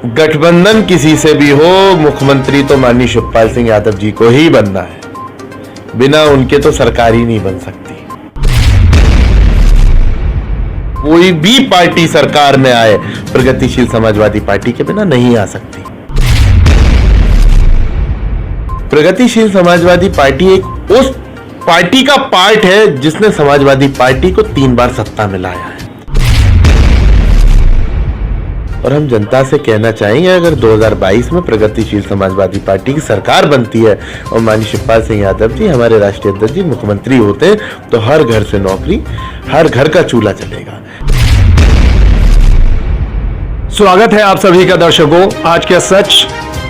गठबंधन किसी से भी हो, मुख्यमंत्री तो माननीय शिवपाल सिंह यादव जी को ही बनना है। बिना उनके तो सरकार ही नहीं बन सकती। कोई भी पार्टी सरकार में आए, प्रगतिशील समाजवादी पार्टी के बिना नहीं आ सकती। प्रगतिशील समाजवादी पार्टी एक उस पार्टी का पार्ट है जिसने समाजवादी पार्टी को 3 बार सत्ता में लाया है। और हम जनता से कहना चाहेंगे, अगर 2022 में प्रगतिशील समाजवादी पार्टी की सरकार बनती है और माननीय शिवपाल सिंह यादव जी हमारे राष्ट्रीय अध्यक्ष जी मुख्यमंत्री होते हैं, तो हर घर से नौकरी, हर घर का चूल्हा चलेगा। स्वागत है आप सभी का दर्शकों आज के सच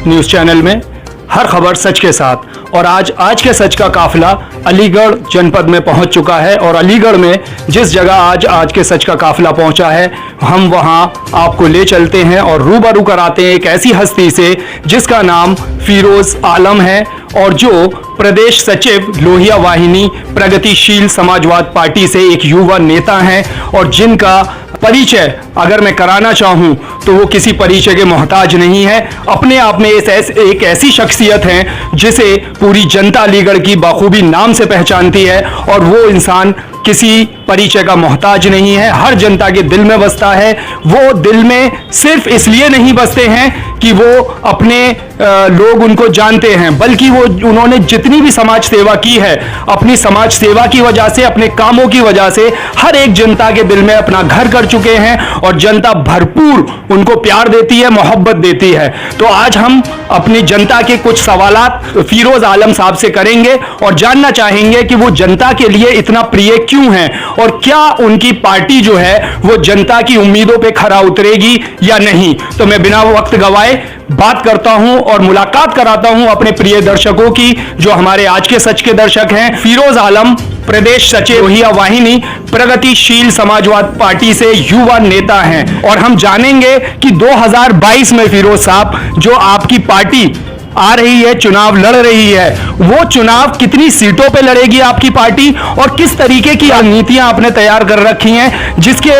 न्यूज चैनल में। हर खबर सच के साथ। और आज के सच का काफिला अलीगढ़ जनपद में पहुंच चुका है और अलीगढ़ में जिस जगह आज के सच का काफिला पहुंचा है, हम वहां आपको ले चलते हैं और रूबरू कराते हैं एक ऐसी हस्ती से जिसका नाम फिरोज आलम है और जो प्रदेश सचिव लोहिया वाहिनी प्रगतिशील समाजवाद पार्टी से एक युवा नेता हैं और जिनका परिचय अगर मैं कराना चाहूं तो वो किसी परिचय के मोहताज नहीं है। अपने आप में एक ऐसी शख्सियत है जिसे पूरी जनता अलीगढ़ की बखूबी नाम से पहचानती है और वो इंसान किसी परिचय का मोहताज नहीं है, हर जनता के दिल में बसता है। वो दिल में सिर्फ इसलिए नहीं बसते हैं कि वो अपने लोग उनको जानते हैं, बल्कि उन्होंने जितनी भी समाज सेवा की है, अपनी समाज सेवा की वजह से, अपने कामों की वजह से हर एक जनता के दिल में अपना घर कर चुके हैं और जनता भरपूर उनको प्यार देती है, मोहब्बत देती है। तो आज हम अपनी जनता के कुछ सवालात फिरोज आलम साहब से करेंगे और जानना चाहेंगे कि वो जनता के लिए इतना प्रिय क्यों है और क्या उनकी पार्टी जो है वो जनता की उम्मीदों पे खरा उतरेगी या नहीं। तो मैं बिना वक्त गवाए बात करता हूं और मुलाकात कराता हूं अपने प्रिय दर्शकों की, जो हमारे आज के सच के दर्शक हैं। फिरोज आलम प्रदेश सचिव लोहिया वाहिनी प्रगतिशील समाजवाद पार्टी से युवा नेता हैं और हम जानेंगे कि 2022 में फिरोज साहब जो आपकी पार्टी आ रही है, चुनाव लड़ रही है, वो चुनाव कितनी सीटों पे लड़ेगी आपकी पार्टी और किस तरीके की नीतियां आपने तैयार कर रखी हैं जिसके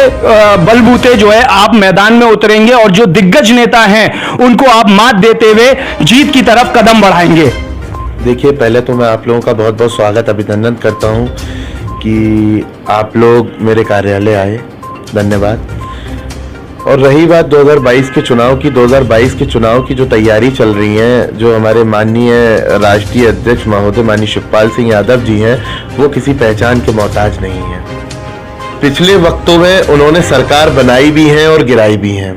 बलबूते जो है आप मैदान में उतरेंगे और जो दिग्गज नेता हैं उनको आप मात देते हुए जीत की तरफ कदम बढ़ाएंगे। देखिए, पहले तो मैं आप लोगों का बहुत बहुत स्वागत अभिनंदन करता हूं कि आप लोग मेरे कार्यालय आए, धन्यवाद। और रही बात 2022 के चुनाव की, 2022 के चुनाव की जो तैयारी चल रही है, जो हमारे माननीय राष्ट्रीय अध्यक्ष महोदय माननीय शिवपाल सिंह यादव जी हैं, वो किसी पहचान के मोहताज नहीं हैं। पिछले वक्तों में उन्होंने सरकार बनाई भी है और गिराई भी है।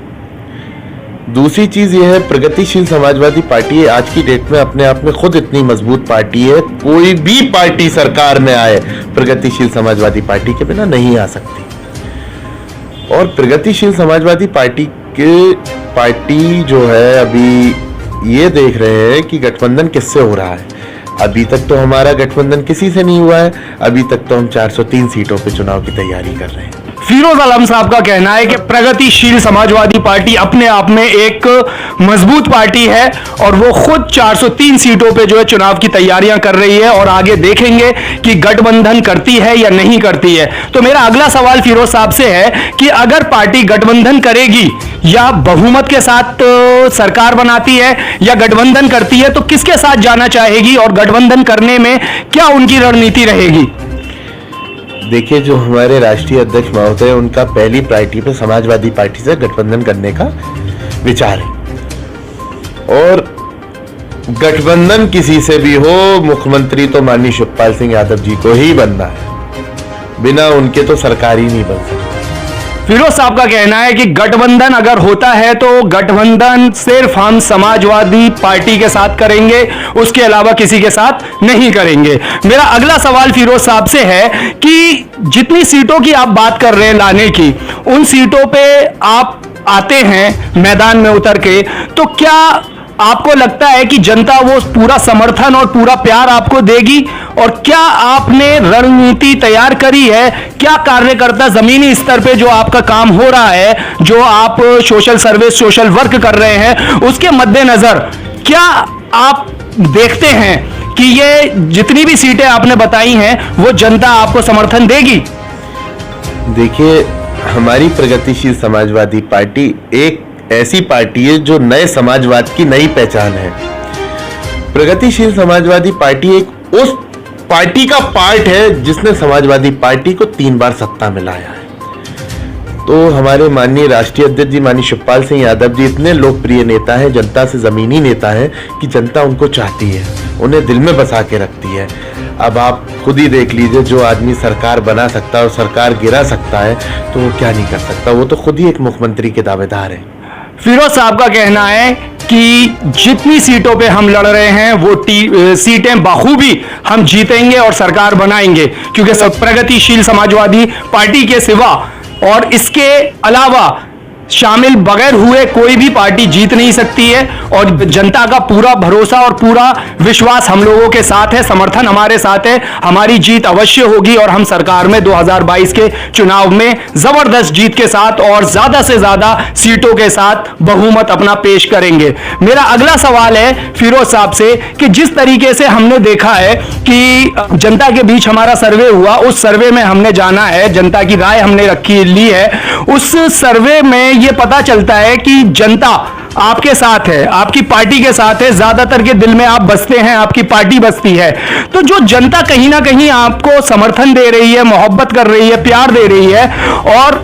दूसरी चीज ये है, प्रगतिशील समाजवादी पार्टी आज की डेट में अपने आप में खुद इतनी मजबूत पार्टी है, कोई भी पार्टी सरकार में आए, प्रगतिशील समाजवादी पार्टी के बिना नहीं आ सकती। और प्रगतिशील समाजवादी पार्टी जो है, अभी ये देख रहे हैं कि गठबंधन किससे हो रहा है। अभी तक तो हमारा गठबंधन किसी से नहीं हुआ है, अभी तक तो हम 403 सीटों पे चुनाव की तैयारी कर रहे हैं। फिरोज आलम साहब का कहना है कि प्रगतिशील समाजवादी पार्टी अपने आप में एक मजबूत पार्टी है और वो खुद 403 सीटों पे जो है चुनाव की तैयारियां कर रही है और आगे देखेंगे कि गठबंधन करती है या नहीं करती है। तो मेरा अगला सवाल फिरोज साहब से है कि अगर पार्टी गठबंधन करेगी या बहुमत के साथ सरकार बनाती है या गठबंधन करती है, तो किसके साथ जाना चाहेगी और गठबंधन करने में क्या उनकी रणनीति रहेगी? देखिए, जो हमारे राष्ट्रीय अध्यक्ष महोदय, उनका पहली प्रायोरिटी पे समाजवादी पार्टी से गठबंधन करने का विचार है और गठबंधन किसी से भी हो, मुख्यमंत्री तो माननीय शिवपाल सिंह यादव जी को ही बनना है। बिना उनके तो सरकार ही नहीं बन सकती। फिरोज साहब का कहना है कि गठबंधन अगर होता है तो गठबंधन सिर्फ हम समाजवादी पार्टी के साथ करेंगे, उसके अलावा किसी के साथ नहीं करेंगे। मेरा अगला सवाल फिरोज साहब से है कि जितनी सीटों की आप बात कर रहे हैं लाने की, उन सीटों पे आप आते हैं मैदान में उतर के, तो क्या आपको लगता है कि जनता वो पूरा समर्थन और पूरा प्यार आपको देगी और क्या आपने रणनीति तैयार करी है? क्या कार्यकर्ता जमीनी स्तर पे जो आपका काम हो रहा है, जो आप सोशल सर्विस, सोशल वर्क कर रहे हैं, उसके मद्देनजर क्या आप देखते हैं कि ये जितनी भी सीटें आपने बताई हैं वो जनता आपको समर्थन देगी? देखिए, हमारी प्रगतिशील समाजवादी पार्टी एक ऐसी पार्टी है जो नए समाजवाद की नई पहचान है। प्रगतिशील समाजवादी पार्टी एक उस पार्टी का पार्ट है जिसने समाजवादी पार्टी को 3 बार सत्ता में लाया है। तो हमारे माननीय राष्ट्रीय अध्यक्ष जी माननीय शिवपाल सिंह यादव जी इतने लोकप्रिय नेता हैं, जनता से जमीनी नेता हैं कि जनता उनको चाहती है, उन्हें दिल में बसा के रखती है। अब आप खुद ही देख लीजिए, जो आदमी सरकार बना सकता है और सरकार गिरा सकता है तो वो क्या नहीं कर सकता, वो तो खुद ही एक मुख्यमंत्री के दावेदार है। फिरोज साहब का कहना है कि जितनी सीटों पे हम लड़ रहे हैं वो सीटें बखूबी हम जीतेंगे और सरकार बनाएंगे, क्योंकि सब प्रगतिशील समाजवादी पार्टी के सिवा और इसके अलावा शामिल बगैर हुए कोई भी पार्टी जीत नहीं सकती है। और जनता का पूरा भरोसा और पूरा विश्वास हम लोगों के साथ है, समर्थन हमारे साथ है। हमारी जीत अवश्य होगी और हम सरकार में 2022 के चुनाव में जबरदस्त जीत के साथ और ज्यादा से ज्यादा सीटों के साथ बहुमत अपना पेश करेंगे। मेरा अगला सवाल है फिरोज साहब से कि जिस तरीके से हमने देखा है कि जनता के बीच हमारा सर्वे हुआ, उस सर्वे में हमने जाना है, जनता की राय हमने ली है, उस सर्वे में ये पता चलता है कि जनता आपके साथ है, आपकी पार्टी के साथ है, ज्यादातर के दिल में आप बसते हैं, आपकी पार्टी बसती है। तो जो जनता कहीं ना कहीं आपको समर्थन दे रही है, मोहब्बत कर रही है, प्यार दे रही है, और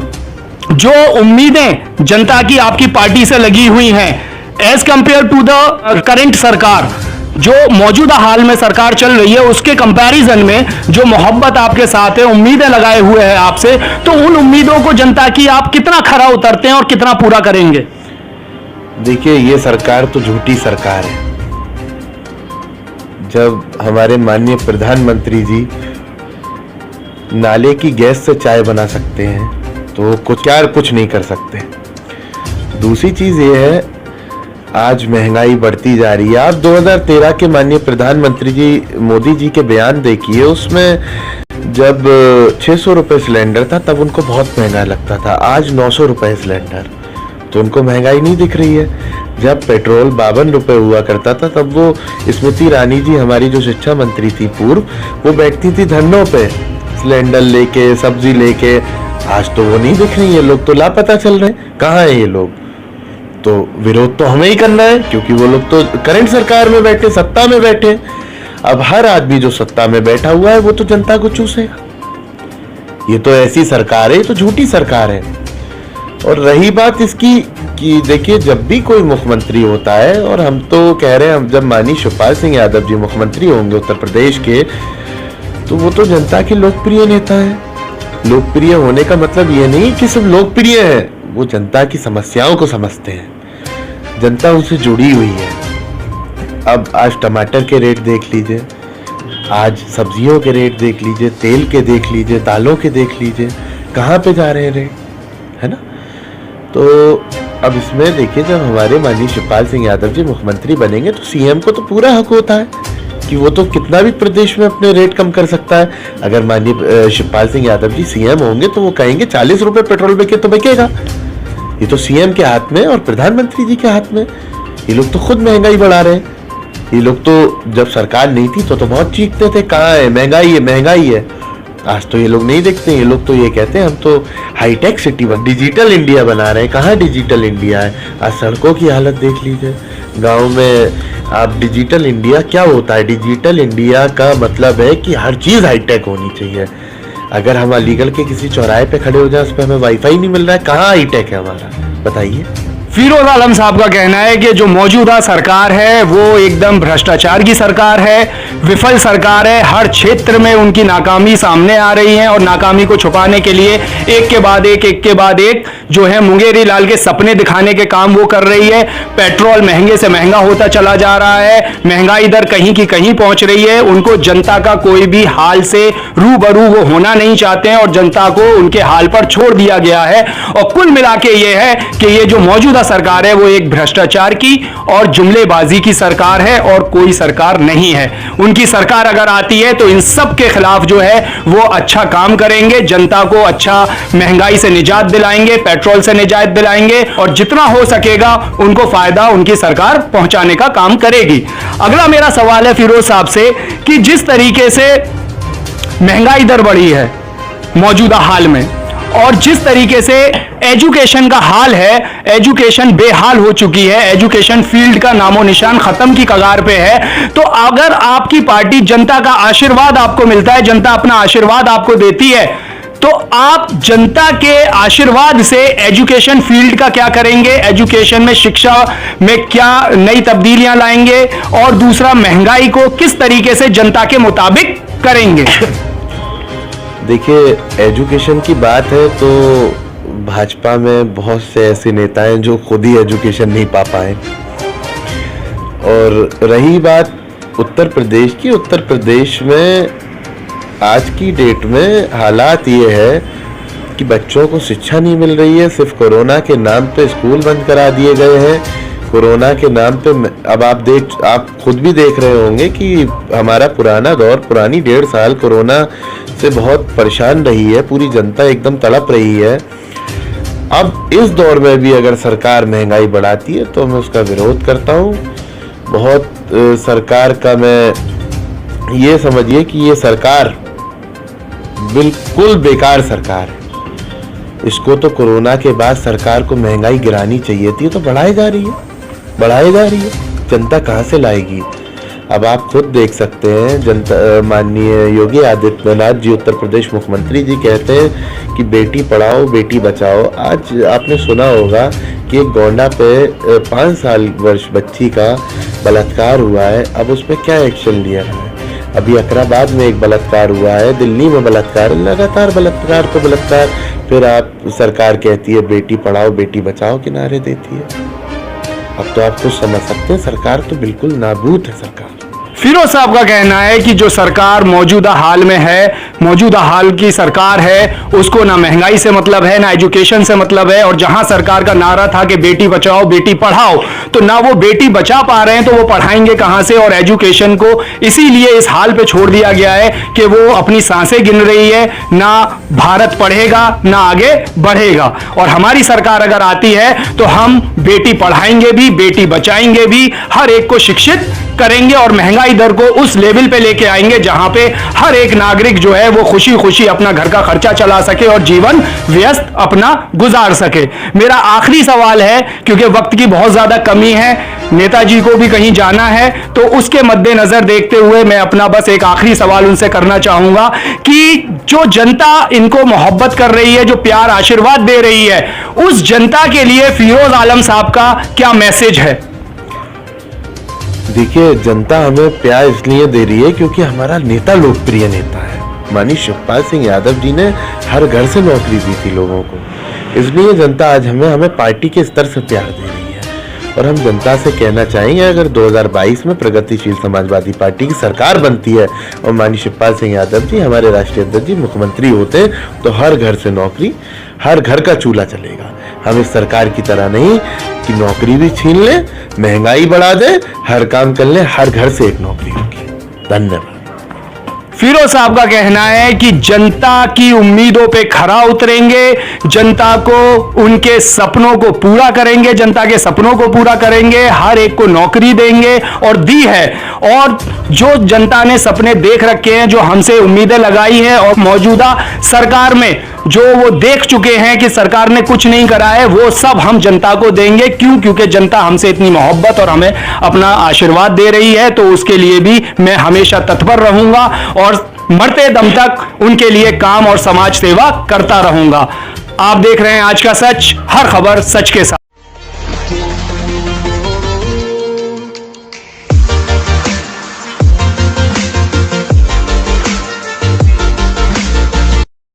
जो उम्मीदें जनता की आपकी पार्टी से लगी हुई हैं as compared to the current सरकार, जो मौजूदा हाल में सरकार चल रही है, उसके कंपैरिजन में जो मोहब्बत आपके साथ है, उम्मीदें लगाए हुए हैं आपसे, तो उन उम्मीदों को जनता की आप कितना खरा उतरते हैं और कितना पूरा करेंगे? देखिए, ये सरकार तो झूठी सरकार है। जब हमारे माननीय प्रधानमंत्री जी नाले की गैस से चाय बना सकते हैं तो कुछ नहीं कर सकते। दूसरी चीज ये है, आज महंगाई बढ़ती जा रही है। आप 2013 के माननीय प्रधानमंत्री जी मोदी जी के बयान देखिए, उसमें जब 600 रुपये सिलेंडर था तब उनको बहुत महंगा लगता था, आज 900 रुपये सिलेंडर, तो उनको महंगाई नहीं दिख रही है। जब पेट्रोल 52 रुपये हुआ करता था तब वो स्मृति ईरानी जी, हमारी जो शिक्षा मंत्री थी पूर्व, वो बैठती थी धरनों पे सिलेंडर लेके, सब्जी लेके। आज तो वो नहीं दिख रही है, लोग तो लापता चल रहे हैं। कहाँ है ये लोग? तो विरोध तो हमें ही करना है, क्योंकि वो लोग तो करंट सरकार में बैठे, सत्ता में बैठे। अब हर आदमी जो सत्ता में बैठा हुआ है वो तो जनता को चूसेगा। ये तो ऐसी सरकार है, ये तो झूठी सरकार है। और रही बात इसकी कि देखिए, जब भी कोई मुख्यमंत्री होता है, और हम तो कह रहे हैं, हम जब माननीय शिवपाल सिंह यादव जी मुख्यमंत्री होंगे उत्तर प्रदेश के, तो वो तो जनता के लोकप्रिय नेता है। लोकप्रिय होने का मतलब ये नहीं कि सब लोकप्रिय है, वो जनता की समस्याओं को समझते हैं, जनता उनसे जुड़ी हुई है। अब आज टमाटर के रेट देख लीजिए, आज सब्जियों के रेट देख लीजिए, तेल के देख लीजिए, दालों के देख लीजिए, कहाँ पे जा रहे हैं रेट, है ना? तो अब इसमें देखिए, जब हमारे माननीय शिवपाल सिंह यादव जी मुख्यमंत्री बनेंगे तो सीएम को तो पूरा हक होता है कि वो तो कितना भी प्रदेश में अपने रेट कम कर सकता है। अगर माननीय शिवपाल सिंह यादव जी सीएम होंगे तो वो कहेंगे 40 रुपये पेट्रोल बिके तो बिकेगा। ये तो सीएम के हाथ में और प्रधानमंत्री जी के हाथ में। ये लोग तो खुद महंगाई बढ़ा रहे हैं। ये लोग तो जब सरकार नहीं थी तो बहुत चीखते थे, कहाँ है महंगाई है, महंगाई है। आज तो ये लोग नहीं देखते, ये लोग तो ये कहते हैं हम तो हाईटेक सिटी डिजिटल इंडिया बना रहे हैं। कहाँ डिजिटल इंडिया है? आज सड़कों की हालत देख लीजिए, गाँव में आप डिजिटल इंडिया क्या होता है? डिजिटल इंडिया का मतलब है कि हर चीज़ हाईटेक होनी चाहिए। अगर हम अलीगढ़ के किसी चौराहे पे खड़े हो जाए, उस पर हमें वाईफाई नहीं मिल रहा है, कहाँ हाईटेक है हमारा? बताइए। फिरोज आलम साहब का कहना है कि जो मौजूदा सरकार है वो एकदम भ्रष्टाचार की सरकार है, विफल सरकार है। हर क्षेत्र में उनकी नाकामी सामने आ रही है और नाकामी को छुपाने के लिए एक के बाद एक जो है मुंगेरी लाल के सपने दिखाने के काम वो कर रही है। पेट्रोल महंगे से महंगा होता चला जा रहा है, महंगाई दर कहीं की कहीं पहुंच रही है। उनको जनता का कोई भी हाल से रूबरू वो होना नहीं चाहते हैं और जनता को उनके हाल पर छोड़ दिया गया है। और कुल मिला के ये है कि ये जो मौजूदा सरकार है वो एक भ्रष्टाचार की और जुमलेबाजी की सरकार है और कोई सरकार नहीं है। उनकी सरकार अगर आती है तो इन सब के खिलाफ जो है वो अच्छा काम करेंगे, जनता को अच्छा महंगाई से निजात दिलाएंगे, पेट्रोल से निजात दिलाएंगे और जितना हो सकेगा उनको फायदा उनकी सरकार पहुंचाने का काम करेगी। अगला मेरा सवाल है फिरोज साहब से कि जिस तरीके से महंगाई दर बढ़ी है मौजूदा हाल में और जिस तरीके से एजुकेशन का हाल है, एजुकेशन बेहाल हो चुकी है, एजुकेशन फील्ड का नामो निशान खत्म की कगार पे है। तो अगर आपकी पार्टी, जनता का आशीर्वाद आपको मिलता है, जनता अपना आशीर्वाद आपको देती है, तो आप जनता के आशीर्वाद से एजुकेशन फील्ड का क्या करेंगे, एजुकेशन में, शिक्षा में क्या नई तब्दीलियां लाएंगे, और दूसरा महंगाई को किस तरीके से जनता के मुताबिक करेंगे। देखिए, एजुकेशन की बात है तो भाजपा में बहुत से ऐसे नेता हैं जो खुद ही एजुकेशन नहीं पा पाए। और रही बात उत्तर प्रदेश की, उत्तर प्रदेश में आज की डेट में हालात ये है कि बच्चों को शिक्षा नहीं मिल रही है। सिर्फ कोरोना के नाम पे स्कूल बंद करा दिए गए हैं। कोरोना के नाम पे अब आप खुद भी देख रहे होंगे कि हमारा पुराना दौर, पुरानी 1.5 साल कोरोना से बहुत परेशान रही है, पूरी जनता एकदम तड़प रही है। अब इस दौर में भी अगर सरकार महंगाई बढ़ाती है तो मैं उसका विरोध करता हूँ। बहुत सरकार का, मैं ये समझिए कि ये सरकार बिल्कुल बेकार सरकार है। इसको तो कोरोना के बाद सरकार को महंगाई गिरानी चाहिए थी, तो बढ़ाई जा रही है। जनता कहाँ से लाएगी? अब आप खुद देख सकते हैं, जनता, माननीय योगी आदित्यनाथ जी, उत्तर प्रदेश मुख्यमंत्री जी कहते हैं कि बेटी पढ़ाओ बेटी बचाओ। आज आपने सुना होगा कि एक गोंडा पे 5 साल वर्ष बच्ची का बलात्कार हुआ है। अब उस पर क्या एक्शन लिया है? अभी अकराबाद में एक बलात्कार हुआ है, दिल्ली में बलात्कार, लगातार बलात्कार पे बलात्कार। फिर आप सरकार कहती है बेटी पढ़ाओ बेटी बचाओ के नारे देती है। अब तो आप कुछ समझ सकते हैं, सरकार तो बिल्कुल नाबूद है सरकार। फिरोज साहब का कहना है कि जो सरकार मौजूदा हाल में है, मौजूदा हाल की सरकार है, उसको ना महंगाई से मतलब है, ना एजुकेशन से मतलब है। और जहां सरकार का नारा था कि बेटी बचाओ बेटी पढ़ाओ, तो ना वो बेटी बचा पा रहे हैं, तो वो पढ़ाएंगे कहां से? और एजुकेशन को इसीलिए इस हाल पे छोड़ दिया गया है कि वो अपनी सांसें गिन रही है। ना भारत पढ़ेगा ना आगे बढ़ेगा। और हमारी सरकार अगर आती है तो हम बेटी पढ़ाएंगे भी, बेटी बचाएंगे भी, हर एक को शिक्षित करेंगे और महंगाई दर को उस लेवल पे लेके आएंगे जहां पे हर एक नागरिक जो है वो खुशी खुशी अपना घर का खर्चा चला सके और जीवन व्यस्त अपना गुजार सके। मेरा आखिरी सवाल है, क्योंकि वक्त की बहुत ज्यादा कमी है, नेताजी को भी कहीं जाना है, तो उसके मद्देनजर देखते हुए मैं अपना बस एक आखिरी सवाल उनसे करना चाहूंगा कि जो जनता इनको मोहब्बत कर रही है, जो प्यार आशीर्वाद दे रही है, उस जनता के लिए फिरोज आलम साहब का क्या मैसेज है? देखिए, जनता हमें प्यार इसलिए दे रही है क्योंकि हमारा नेता लोकप्रिय नेता है। माननीय शिवपाल सिंह यादव जी ने हर घर से नौकरी दी थी लोगों को, इसलिए जनता आज हमें पार्टी के स्तर से प्यार दे रही है। और हम जनता से कहना चाहेंगे, अगर 2022 में प्रगतिशील समाजवादी पार्टी की सरकार बनती है और माननीय शिवपाल सिंह यादव जी हमारे राष्ट्रीय अध्यक्ष जी मुख्यमंत्री होते हैं, तो हर घर से नौकरी, हर घर का चूल्हा चलेगा। हम इस सरकार की तरह नहीं कि नौकरी भी छीन ले, महंगाई बढ़ा दे, हर काम कर ले, हर घर से एक नौकरी होगी। धन्यवाद। फिरोज साहब का कहना है कि जनता की उम्मीदों पे खरा उतरेंगे, जनता को उनके सपनों को पूरा करेंगे, जनता के सपनों को पूरा करेंगे, हर एक को नौकरी देंगे और दी है। और जो जनता ने सपने देख रखे हैं, जो हमसे उम्मीदें लगाई हैं और मौजूदा सरकार में जो वो देख चुके हैं कि सरकार ने कुछ नहीं करा है, वो सब हम जनता को देंगे। क्यों? क्योंकि जनता हमसे इतनी मोहब्बत और हमें अपना आशीर्वाद दे रही है, तो उसके लिए भी मैं हमेशा तत्पर रहूंगा और मरते दम तक उनके लिए काम और समाज सेवा करता रहूंगा। आप देख रहे हैं आज का सच, हर खबर सच के साथ।